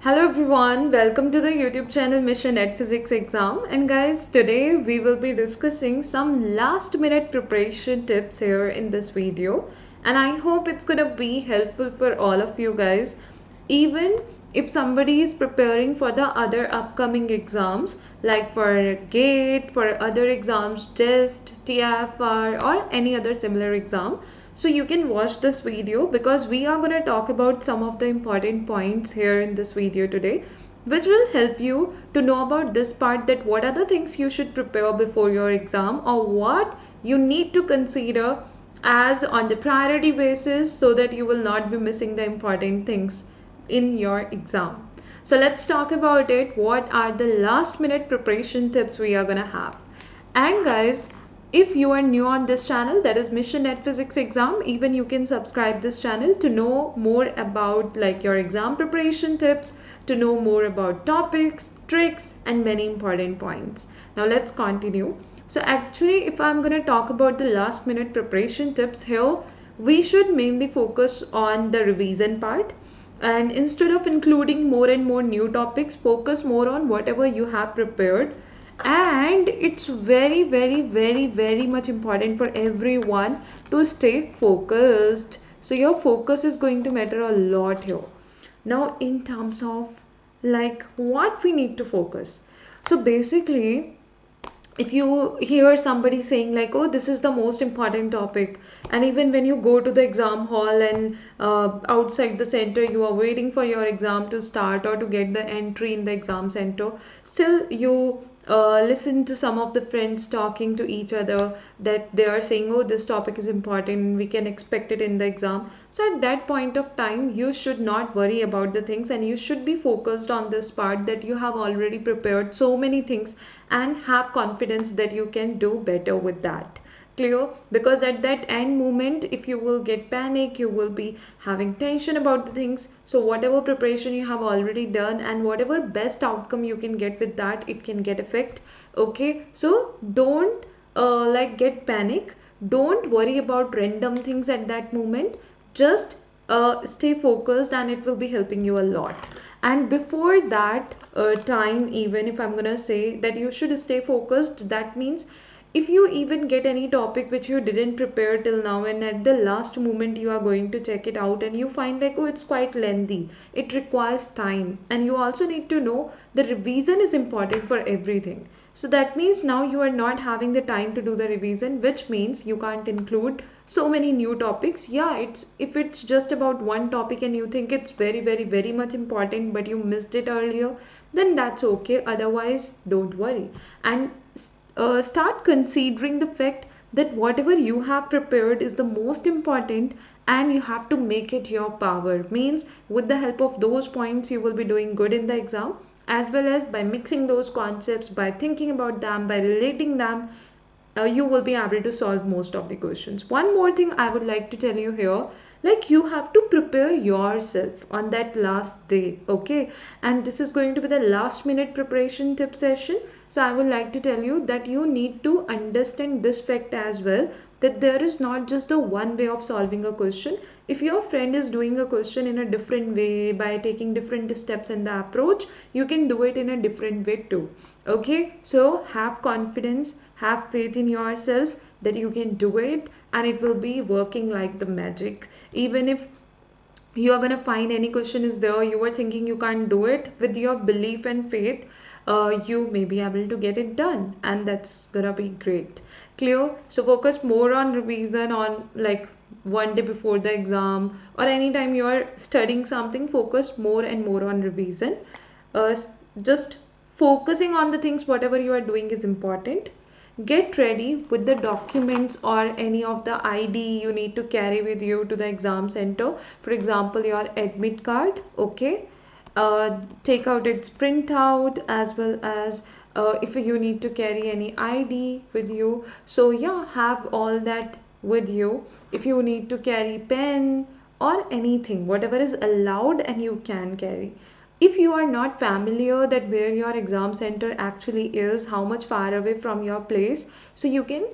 Hello everyone, welcome to the YouTube channel Mission Ed Physics Exam. And guys, today we will be discussing some last minute preparation tips here in this video. And I hope it's gonna be helpful for all of you guys. Even if somebody is preparing for the other upcoming exams, like for GATE, for other exams, TEST, TIFR or any other similar exam. So you can watch this video because we are going to talk about some of the important points here in this video today, which will help you to know about this part, that what are the things you should prepare before your exam or what you need to consider as on the priority basis so that you will not be missing the important things in your exam. So let's talk about it. What are the last minute preparation tips we are going to have? And guys, if you are new on this channel, that is Mission Ed Physics Exam, even you can subscribe this channel to know more about like your exam preparation tips, to know more about topics, tricks and many important points. Now let's continue. So actually, if I'm going to talk about the last minute preparation tips here, we should mainly focus on the revision part. And instead of including more and more new topics, focus more on whatever you have prepared. And it's very much important for everyone to stay focused. So your focus is going to matter a lot here. Now in terms of like what we need to focus, so basically if you hear somebody saying like, oh, this is the most important topic, and even when you go to the exam hall and outside the center you are waiting for your exam to start or to get the entry in the exam center, still you listen to some of the friends talking to each other that they are saying, oh, this topic is important, we can expect it in the exam. So at that point of time you should not worry about the things and you should be focused on this part, that you have already prepared so many things and have confidence that you can do better with that. Clear? Because at that end moment, if you will get panic, you will be having tension about the things. So whatever preparation you have already done and whatever best outcome you can get with that, it can get effect. Okay, so don't like get panic, don't worry about random things at that moment. Just stay focused and it will be helping you a lot. And before that time, even if I'm gonna say that you should stay focused, that means if you even get any topic which you didn't prepare till now and at the last moment you are going to check it out and you find like, oh, it's quite lengthy, it requires time, and you also need to know the revision is important for everything. So that means now you are not having the time to do the revision, which means you can't include so many new topics. Yeah, it's if it's just about one topic and you think it's very much important but you missed it earlier, then that's okay. Otherwise, don't worry. And start considering the fact that whatever you have prepared is the most important and you have to make it your power. Means with the help of those points you will be doing good in the exam, as well as by mixing those concepts, by thinking about them, by relating them, you will be able to solve most of the questions. One more thing I would like to tell you here, like you have to prepare yourself on that last day. Okay, and this is going to be the last minute preparation tip session. So I would like to tell you that you need to understand this fact as well, that there is not just the one way of solving a question. If your friend is doing a question in a different way by taking different steps in the approach, you can do it in a different way too. Okay, so have confidence, have faith in yourself that you can do it and it will be working like the magic. Even if you are going to find any question is there, you are thinking you can't do it, with your belief and faith you may be able to get it done, and that's gonna be great. Clear? So focus more on revision on like one day before the exam or anytime you are studying something, focus more and more on revision. Just focusing on the things whatever you are doing is important. Get ready with the documents or any of the ID you need to carry with you to the exam center. For example, your admit card. Okay, take out its printout, as well as if you need to carry any ID with you. So yeah, have all that with you. If you need to carry pen or anything, whatever is allowed and you can carry. If you are not familiar that where your exam center actually is, how much far away from your place, so you can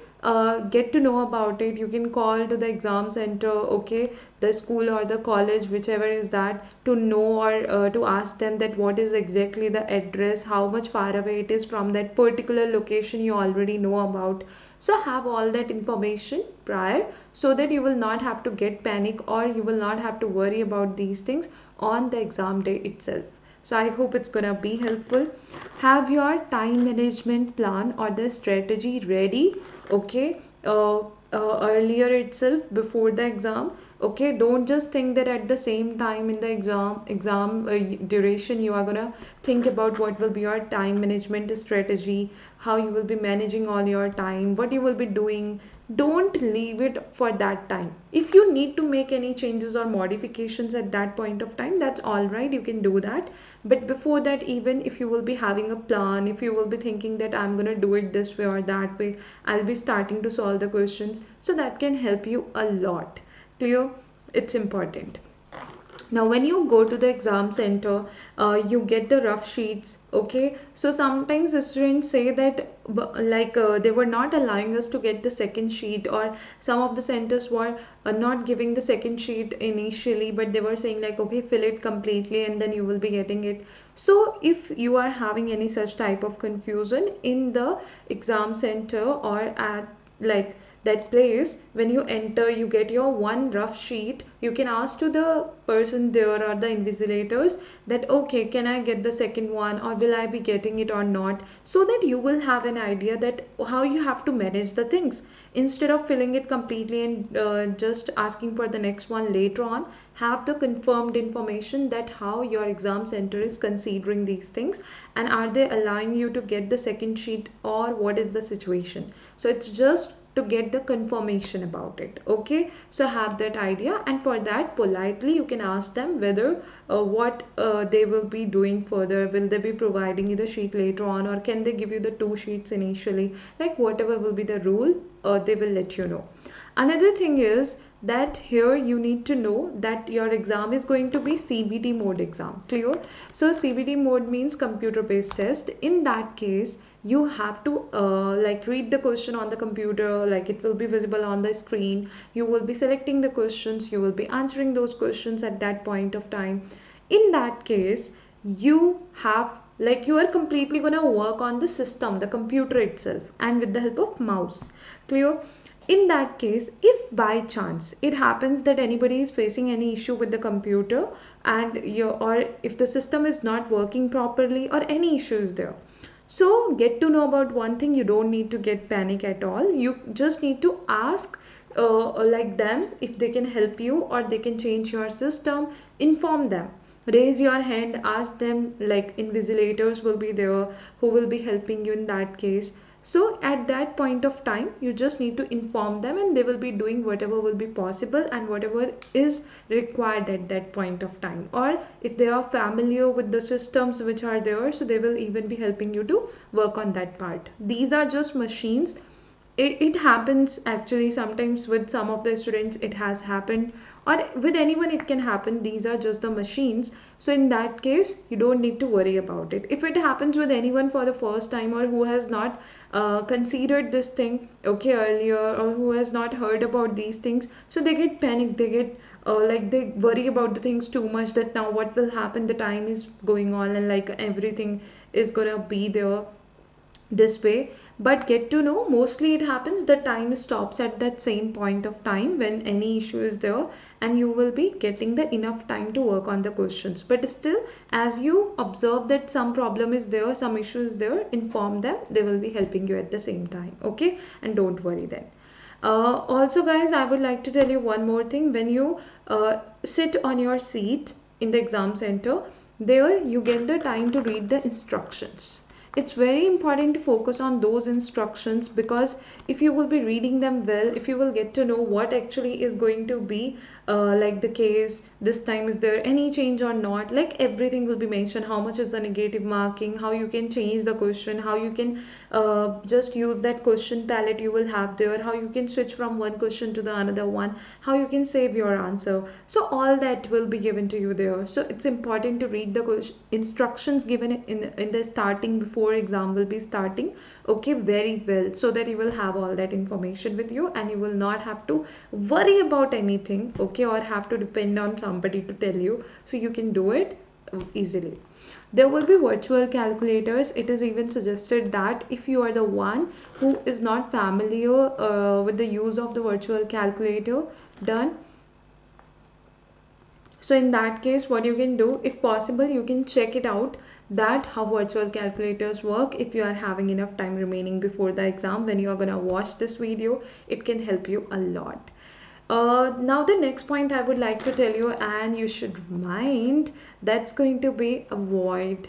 get to know about it. You can call to the exam center, okay, the school or the college, whichever is that, to know or to ask them that what is exactly the address, how much far away it is from that particular location you already know about. So have all that information prior, so that you will not have to get panic, or you will not have to worry about these things on the exam day itself. So I hope it's gonna be helpful. Have your time management plan or the strategy ready, okay, earlier itself before the exam. Okay, don't just think that at the same time in the exam duration you are gonna think about what will be your time management strategy, how you will be managing all your time, what you will be doing. Don't leave it for that time. If you need to make any changes or modifications at that point of time, that's all right, you can do that. But before that, even if you will be having a plan, if you will be thinking that I'm going to do it this way or that way, I'll be starting to solve the questions, so that can help you a lot. Clear? It's important. Now when you go to the exam center, you get the rough sheets, okay. So sometimes the students say that they were not allowing us to get the second sheet, or some of the centers were not giving the second sheet initially, but they were saying like, okay, fill it completely and then you will be getting it. So if you are having any such type of confusion in the exam center, or at like that place, when you enter you get your one rough sheet, you can ask to the person there or the invigilators that, okay, can I get the second one, or will I be getting it or not, so that you will have an idea that how you have to manage the things, instead of filling it completely and just asking for the next one later on. Have the confirmed information that how your exam center is considering these things, and are they allowing you to get the second sheet, or what is the situation. So it's just to get the confirmation about it, okay. So have that idea, and for that politely you can ask them whether what they will be doing further. Will they be providing you the sheet later on, or can they give you the two sheets initially, like whatever will be the rule, they will let you know. Another thing is that here you need to know that your exam is going to be CBT mode exam. Clear? So CBT mode means computer based test. In that case, you have to read the question on the computer, like it will be visible on the screen. You will be selecting the questions, you will be answering those questions at that point of time. In that case, you have you are completely gonna work on the system, the computer itself, and with the help of mouse. Clear? In that case, if by chance it happens that anybody is facing any issue with the computer, and or if the system is not working properly, or any issue is there, so get to know about one thing, you don't need to get panic at all. You just need to ask them if they can help you, or they can change your system. Inform them, raise your hand, ask them, like invigilators will be there who will be helping you in that case. So at that point of time, you just need to inform them, and they will be doing whatever will be possible and whatever is required at that point of time. Or if they are familiar with the systems which are there, so they will even be helping you to work on that part. These are just machines. It happens actually sometimes with some of the students, it has happened, or with anyone it can happen. These are just the machines. So in that case, you don't need to worry about it. If it happens with anyone for the first time, or who has not considered this thing, okay, earlier, or who has not heard about these things, so they get panicked, they get they worry about the things too much, that now what will happen, the time is going on, and like everything is gonna be there this way. But get to know, mostly it happens, the time stops at that same point of time when any issue is there, and you will be getting the enough time to work on the questions. But still, as you observe that some problem is there, some issue is there, inform them, they will be helping you at the same time, okay. And don't worry then. Also guys, I would like to tell you one more thing. When you sit on your seat in the exam center, there you get the time to read the instructions. It's very important to focus on those instructions, because if you will be reading them well, if you will get to know what actually is going to be like the case this time, is there any change or not, like everything will be mentioned. How much is the negative marking, how you can change the question, how you can just use that question palette you will have there, how you can switch from one question to the another one, how you can save your answer. So all that will be given to you there. So it's important to read the instructions given in the starting before exam will be starting, okay, very well, so that you will have all that information with you and you will not have to worry about anything, okay, or have to depend on somebody to tell you. So you can do it easily. There will be virtual calculators. It is even suggested that if you are the one who is not familiar with the use of the virtual calculator, done. So in that case, what you can do, if possible, you can check it out that how virtual calculators work. If you are having enough time remaining before the exam, when you are gonna watch this video, it can help you a lot. Now the next point I would like to tell you, and you should mind, that's going to be avoid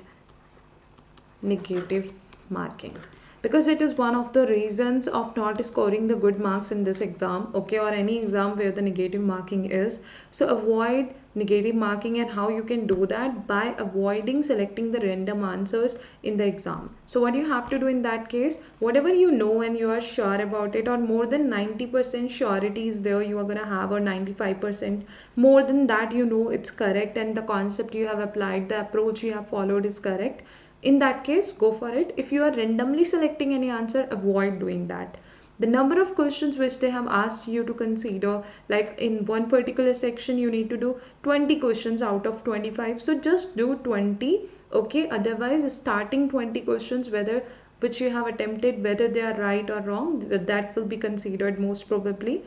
negative marking, because it is one of the reasons of not scoring the good marks in this exam, okay, or any exam where the negative marking is. So avoid negative marking, and how you can do that by avoiding selecting the random answers in the exam. So what you have to do in that case, whatever you know and you are sure about it, or more than 90% surety is there you are gonna have, or 95% more than that, you know it's correct and the concept you have applied, the approach you have followed is correct, in that case go for it. If you are randomly selecting any answer, avoid doing that. The number of questions which they have asked you to consider, like in one particular section you need to do 20 questions out of 25, so just do 20, okay. Otherwise starting 20 questions, whether which you have attempted, whether they are right or wrong, that will be considered most probably.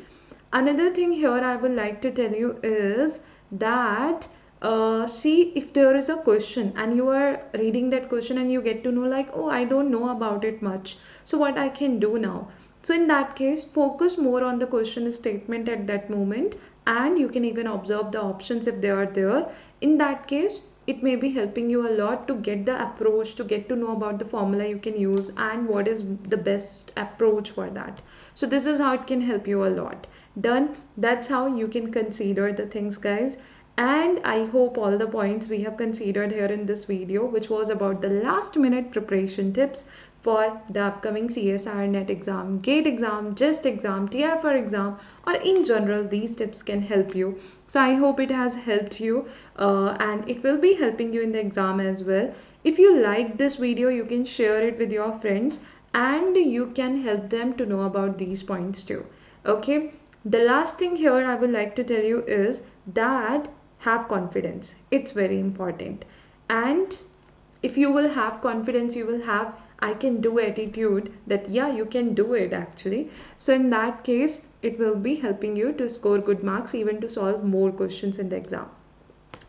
Another thing here I would like to tell you is that see, if there is a question and you are reading that question and you get to know like, oh, I don't know about it much, so what I can do now. So in that case, focus more on the question statement at that moment, and you can even observe the options if they are there. In that case, it may be helping you a lot to get the approach, to get to know about the formula you can use and what is the best approach for that. So this is how it can help you a lot. Done. That's how you can consider the things, guys. And I hope all the points we have considered here in this video, which was about the last minute preparation tips for the upcoming CSIR NET exam, GATE exam, JEST exam, TIFR exam, or in general, these tips can help you. So I hope it has helped you and it will be helping you in the exam as well. If you like this video, you can share it with your friends and you can help them to know about these points too. Okay. The last thing here I would like to tell you is that have confidence. It's very important. And if you will have confidence, you will have I can do attitude, that yeah, you can do it actually. So in that case, it will be helping you to score good marks, even to solve more questions in the exam.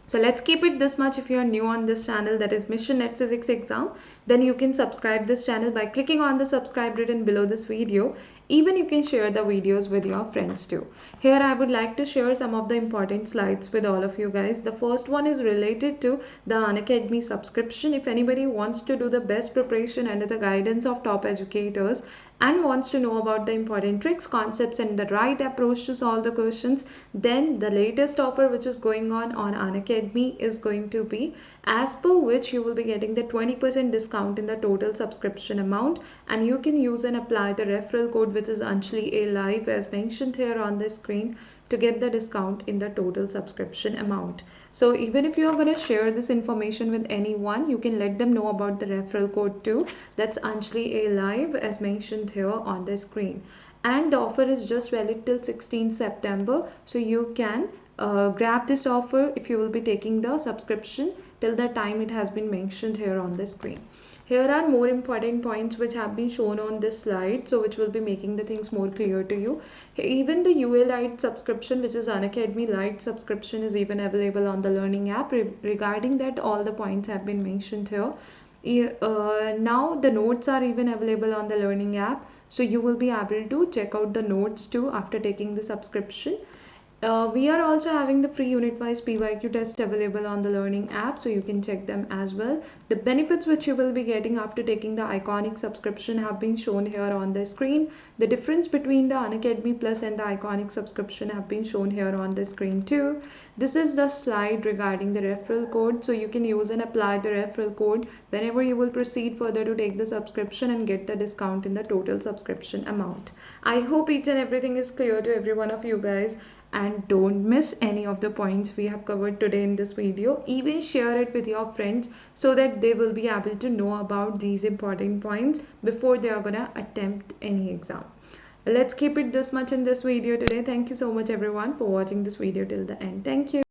So let's keep it this much. If you are new on this channel, that is Mission NET Physics Exam, then you can subscribe this channel by clicking on the subscribe button below this video. Even you can share the videos with your friends too. Here I would like to share some of the important slides with all of you guys. The first one is related to the Unacademy subscription. If anybody wants to do the best preparation under the guidance of top educators and wants to know about the important tricks, concepts and the right approach to solve the questions, then the latest offer which is going on Unacademy is going to be, as per which you will be getting the 20% discount in the total subscription amount, and you can use and apply the referral code which is Anjali A Live as mentioned here on the screen to get the discount in the total subscription amount. So even if you are going to share this information with anyone, you can let them know about the referral code too. That's Anjali A Live as mentioned here on the screen. And the offer is just valid till 16th September. So you can grab this offer if you will be taking the subscription till the time it has been mentioned here on the screen. Here are more important points which have been shown on this slide, so which will be making the things more clear to you. Even the UA Lite subscription, which is Unacademy Lite subscription, is even available on the Learning app. Regarding that, all the points have been mentioned here. Now the notes are even available on the Learning app, so you will be able to check out the notes too after taking the subscription. We are also having the free unit-wise PYQ test available on the Learning app, so you can check them as well. The benefits which you will be getting after taking the Iconic subscription have been shown here on the screen. The difference between the Unacademy Plus and the Iconic subscription have been shown here on the screen too. This is the slide regarding the referral code, so you can use and apply the referral code whenever you will proceed further to take the subscription and get the discount in the total subscription amount. I hope each and everything is clear to every one of you guys, and don't miss any of the points we have covered today in this video. Even share it with your friends so that they will be able to know about these important points before they are gonna attempt any exam. Let's keep it this much in this video today. Thank you so much everyone for watching this video till the end. Thank you.